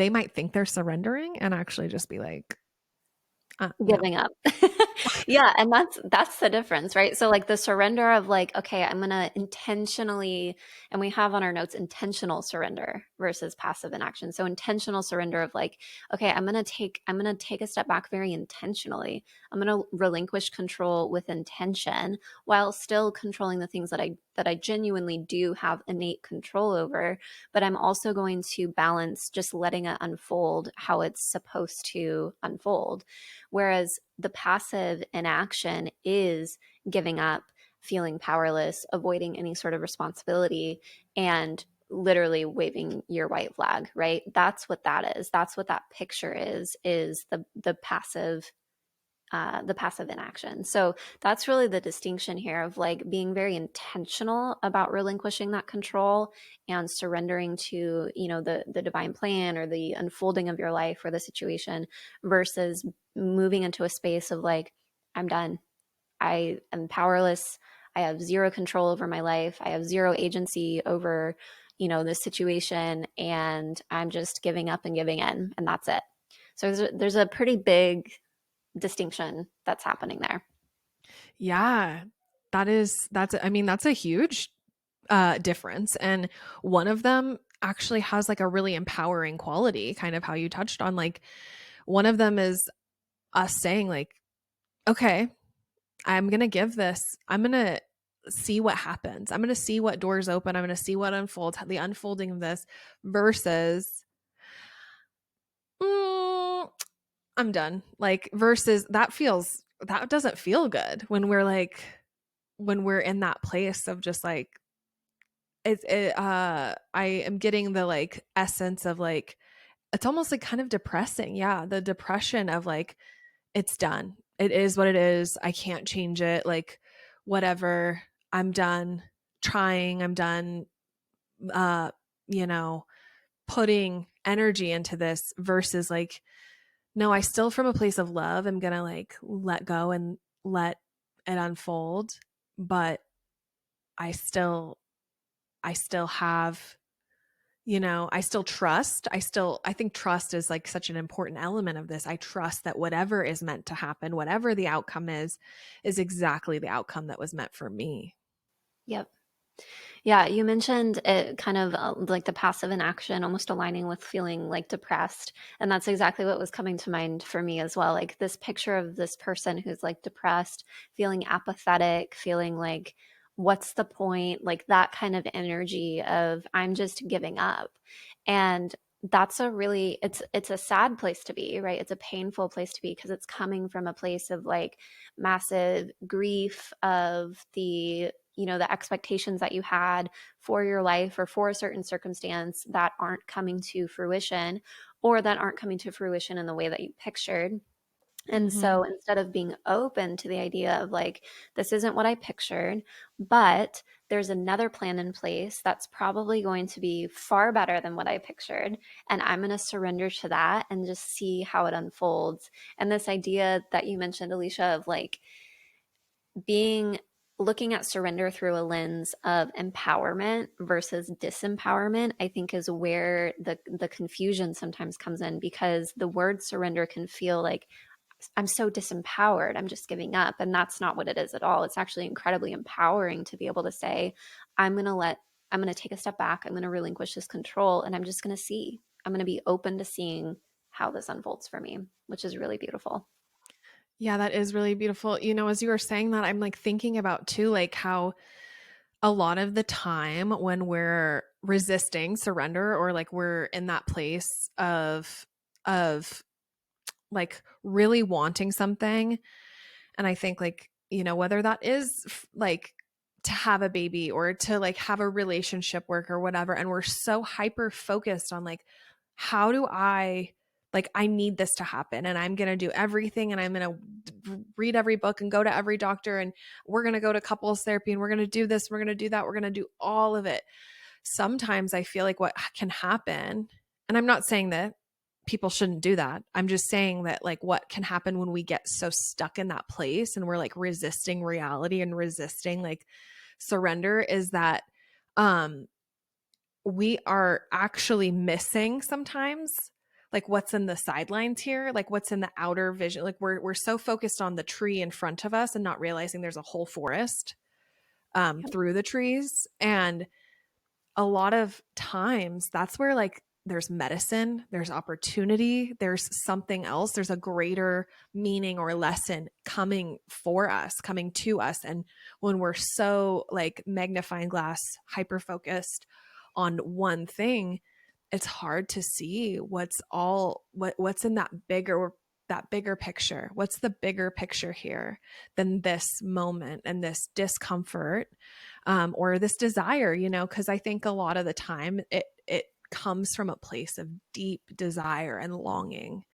they might think they're surrendering and actually just be like, no. Giving up. Yeah, and that's the difference, right? So like the surrender of like, okay, I'm gonna intentionally, and we have on our notes intentional surrender versus passive inaction. So intentional surrender of like, okay, I'm gonna take a step back very intentionally. I'm gonna relinquish control with intention while still controlling the things that I genuinely do have innate control over, but I'm also going to balance just letting it unfold how it's supposed to unfold. Whereas the passive inaction is giving up, feeling powerless, avoiding any sort of responsibility, and literally waving your white flag, right? That's what that is. That's what that picture is the passive inaction. So that's really the distinction here of like being very intentional about relinquishing that control and surrendering to, the divine plan or the unfolding of your life or the situation versus moving into a space of like, I'm done. I am powerless. I have zero control over my life. I have zero agency over, this situation, and I'm just giving up and giving in, and that's it. So there's a pretty big distinction that's happening there. Yeah. That's a huge difference. And one of them actually has like a really empowering quality, kind of how you touched on. Like, one of them is us saying, like, okay, I'm going to see what happens. I'm going to see what doors open. I'm going to see what unfolds, the unfolding of this versus, mm, I'm done. Like, versus that doesn't feel good when we're in that place of just like, I am getting the like essence of like, it's almost like kind of depressing. Yeah. The depression of like, it's done. It is what it is. I can't change it. Like, whatever. I'm done trying. I'm done, uh, you know, putting energy into this versus like, no, I still, from a place of love, am going to like let go and let it unfold. But I still, I still have, I still trust. I think trust is like such an important element of this. I trust that whatever is meant to happen, whatever the outcome is exactly the outcome that was meant for me. Yep. Yeah, you mentioned it kind of like the passive inaction, almost aligning with feeling like depressed. And that's exactly what was coming to mind for me as well. Like this picture of this person who's like depressed, feeling apathetic, feeling like, what's the point? Like that kind of energy of I'm just giving up. And that's it's a sad place to be, right? It's a painful place to be because it's coming from a place of like massive grief of the expectations that you had for your life or for a certain circumstance that aren't coming to fruition or that aren't coming to fruition in the way that you pictured. And Mm-hmm. so instead of being open to the idea of like, this isn't what I pictured, but there's another plan in place that's probably going to be far better than what I pictured. And I'm going to surrender to that and just see how it unfolds. And this idea that you mentioned, Alicia, of like being looking at surrender through a lens of empowerment versus disempowerment, I think is where the confusion sometimes comes in because the word surrender can feel like I'm so disempowered, I'm just giving up, and that's not what it is at all. It's actually incredibly empowering to be able to say I'm going to let I'm going to take a step back, I'm going to relinquish this control, and I'm just going to see. I'm going to be open to seeing how this unfolds for me, which is really beautiful. Yeah, that is really beautiful. As you were saying that, I'm like thinking about too, like how a lot of the time when we're resisting surrender or like we're in that place of like really wanting something. And I think like, whether that is like to have a baby or to like have a relationship work or whatever. And we're so hyper focused on like, how do I like, I need this to happen and I'm going to do everything and I'm going to read every book and go to every doctor and we're going to go to couples therapy and we're going to do this, we're going to do that, we're going to do all of it. Sometimes I feel like what can happen, and I'm not saying that people shouldn't do that. I'm just saying that like what can happen when we get so stuck in that place and we're like resisting reality and resisting like surrender is that um we are actually missing sometimes like what's in the sidelines here, like what's in the outer vision. Like we're so focused on the tree in front of us and not realizing there's a whole forest Yep. through the trees. And a lot of times that's where like there's medicine, there's opportunity, there's something else, there's a greater meaning or lesson coming for us, coming to us. And when we're so like magnifying glass, hyper focused on one thing, it's hard to see what's in that bigger picture. What's the bigger picture here than this moment and this discomfort, or this desire, because I think a lot of the time it comes from a place of deep desire and longing.